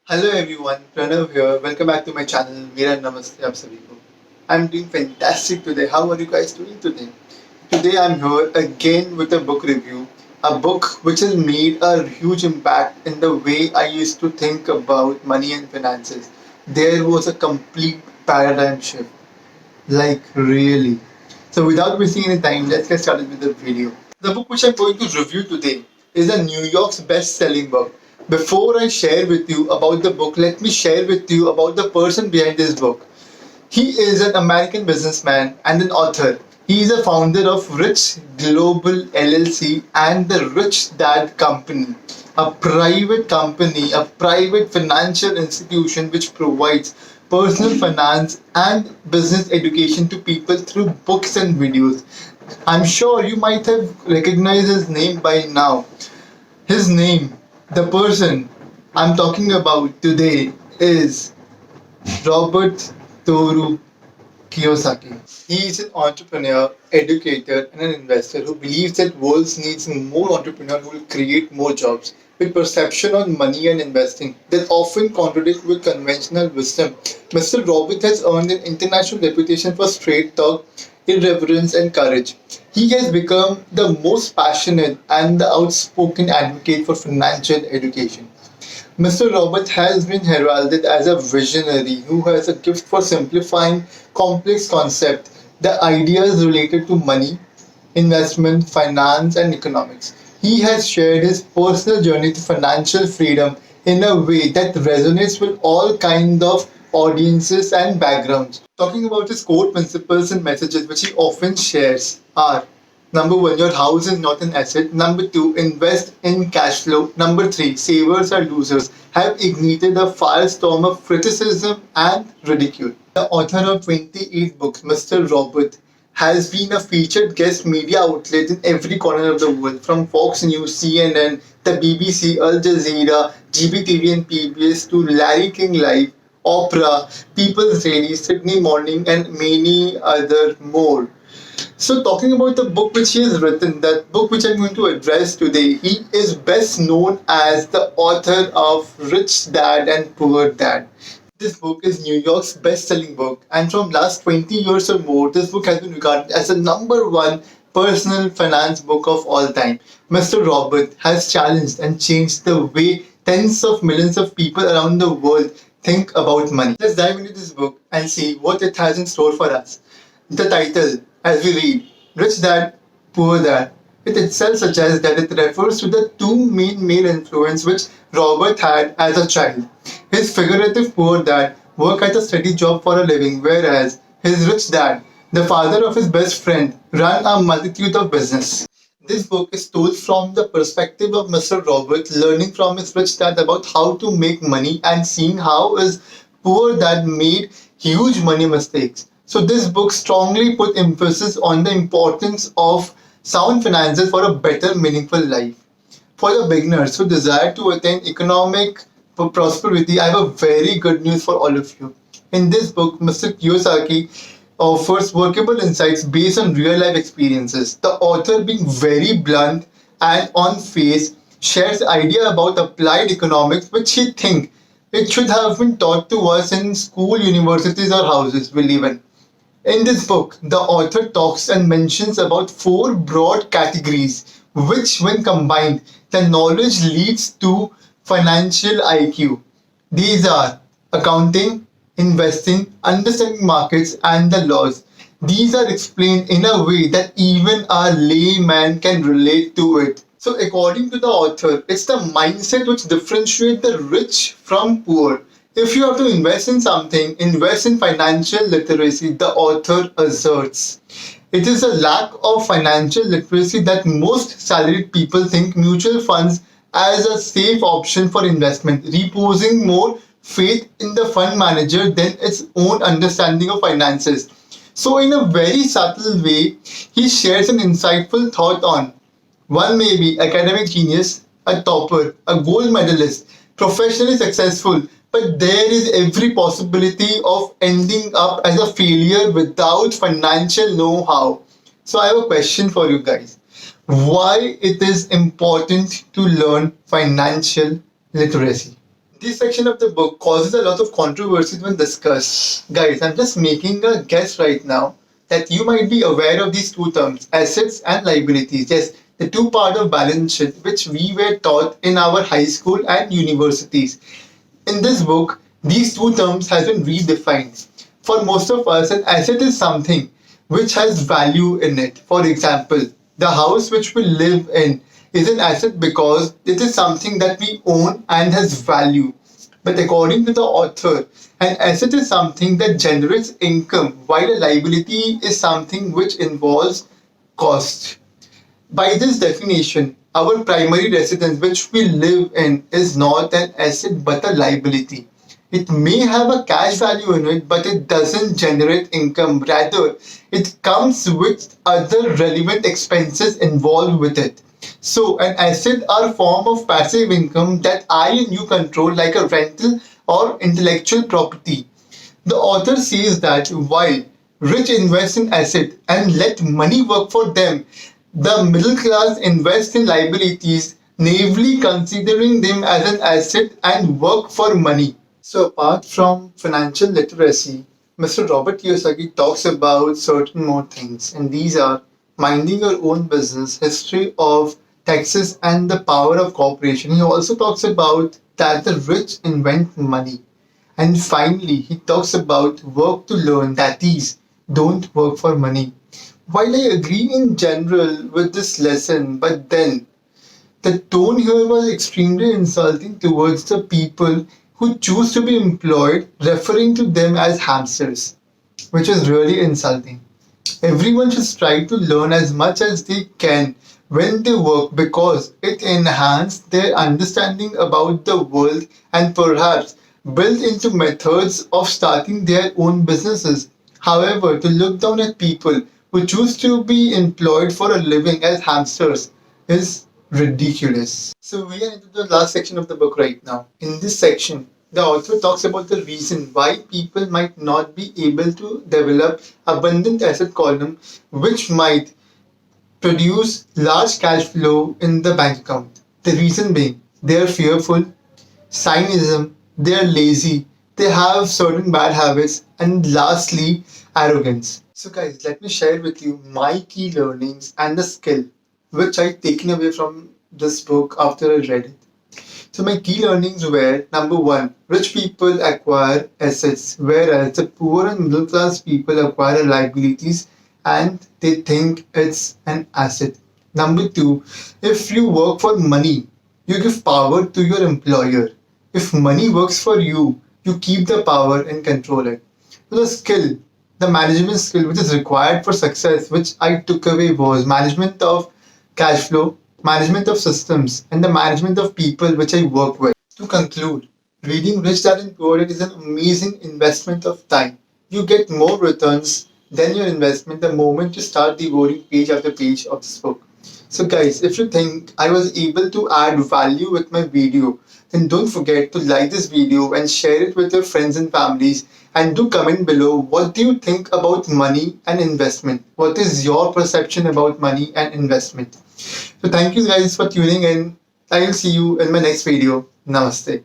Hello everyone, Pranav here. Welcome back to my channel. Mera namaste aap sabhi ko. I'm doing fantastic today. How are you guys doing today? Today I'm here again with a book review. A book which has made a huge impact in the way I used to think about money and finances. There was a complete paradigm shift. Like really. So without wasting any time, let's get started with the video. The book which I'm going to review today is a New York's best-selling book. Before I share with you about the book, let me share with you about the person behind this book. He is an American businessman and an author. He is a founder of Rich Global LLC and the Rich Dad Company, a private company, a private financial institution which provides personal finance and business education to people through books and videos. I'm sure you might have recognized his name by now. His name, the person I'm talking about today, is Robert Toru Kiyosaki. He is an entrepreneur, educator, and an investor who believes that world needs more entrepreneurs who will create more jobs. With perception on money and investing that often contradict with conventional wisdom, Mr. Robert has earned an international reputation for straight talk, irreverence, and courage. He has become the most passionate and the outspoken advocate for financial education. Mr. Robert has been heralded as a visionary who has a gift for simplifying complex concepts, the ideas related to money, investment, finance, and economics. He has shared his personal journey to financial freedom in a way that resonates with all kinds of audiences and backgrounds. Talking about his core principles and messages, which he often shares, are number one, your house is not an asset. Number two, invest in cash flow. Number three, savers are losers, have ignited a firestorm of criticism and ridicule. The author of 28 books, Mr. Robert, has been a featured guest media outlet in every corner of the world, from Fox News, CNN, the BBC, Al Jazeera, GBTV and PBS to Larry King Live, Opera, People's Daily, Sydney Morning, and many other more. So, talking about the book which he has written, that book which I'm going to address today, he is best known as the author of Rich Dad and Poor Dad. This book is New York's best-selling book, and from last 20 years or more, this book has been regarded as the number one personal finance book of all time. Mr. Robert has challenged and changed the way tens of millions of people around the world think about money. Let's dive into this book and see what it has in store for us. The title, as we read, Rich Dad, Poor Dad, it itself suggests that it refers to the two main male influences which Robert had as a child. His figurative poor dad worked at a steady job for a living, whereas his rich dad, the father of his best friend, ran a multitude of business. This book is told from the perspective of Mr. Robert, learning from his rich dad about how to make money and seeing how his poor dad made huge money mistakes. So this book strongly put emphasis on the importance of sound finances for a better, meaningful life. For the beginners who desire to attain economic prosperity, I have a very good news for all of you. In this book, Mr. Kiyosaki offers workable insights based on real life experiences. The author, being very blunt and on face, shares idea about applied economics which he thinks it should have been taught to us in school, universities, or houses we live in. In this book, the author talks and mentions about four broad categories, which, when combined, the knowledge leads to financial IQ. These are accounting, investing, understanding markets, and the laws. These are explained in a way that even a layman can relate to it. So, according to the author, it's the mindset which differentiates the rich from poor. If you have to invest in something, invest in financial literacy, the author asserts. It is a lack of financial literacy that most salaried people think mutual funds as a safe option for investment, reposing more faith in the fund manager than its own understanding of finances. So, in a very subtle way, he shares an insightful thought on one may be academic genius, a topper, a gold medalist, professionally successful, but there is every possibility of ending up as a failure without financial know-how. So I have a question for you guys. Why it is important to learn financial literacy? This section of the book causes a lot of controversies when discussed. Guys, I'm just making a guess right now that you might be aware of these two terms, assets and liabilities. Yes, the two part of balance sheet which we were taught in our high school and universities. In this book, these two terms has been redefined. For most of us, an asset is something which has value in it. For example, the house which we live in is an asset because it is something that we own and has value. But according to the author, an asset is something that generates income, while a liability is something which involves cost. By this definition, our primary residence which we live in is not an asset but a liability. It may have a cash value in it, but it doesn't generate income. Rather, it comes with other relevant expenses involved with it. So, an asset are a form of passive income that I and you control, like a rental or intellectual property. The author says that while rich invest in assets and let money work for them, the middle class invest in liabilities, naively considering them as an asset and work for money. So, apart from financial literacy, Mr. Robert Kiyosaki talks about certain more things, and these are minding your own business, history of taxes, and the power of cooperation. He also talks about that the rich invent money. And finally, he talks about work to learn, that is, don't work for money. While I agree in general with this lesson, but then the tone here was extremely insulting towards the people who choose to be employed, referring to them as hamsters, which is really insulting. Everyone should strive to learn as much as they can when they work because it enhances their understanding about the world and perhaps build into methods of starting their own businesses. However, to look down at people who choose to be employed for a living as hamsters is ridiculous. So we are into the last section of the book right now. In this section, the author talks about the reason why people might not be able to develop abundant asset column which might produce large cash flow in the bank account. The reason being they are fearful, cynicism, they are lazy, they have certain bad habits, and lastly, arrogance. So, guys, let me share with you my key learnings and the skill which I taken away from this book after I read it. So my key learnings were number one, rich people acquire assets, whereas the poor and middle class people acquire liabilities and they think it's an asset. Number two, if you work for money, you give power to your employer. If money works for you, you keep the power and control it. So the skill, the management skill which is required for success, which I took away was management of cash flow, management of systems, and the management of people which I work with. To conclude, reading Rich Dad and Poor Dad is an amazing investment of time. You get more returns than your investment the moment you start devouring page after page of this book. So, guys, if you think I was able to add value with my video, then don't forget to like this video and share it with your friends and families. And do comment below what do you think about money and investment? What is your perception about money and investment? So, thank you guys for tuning in. I will see you in my next video. Namaste.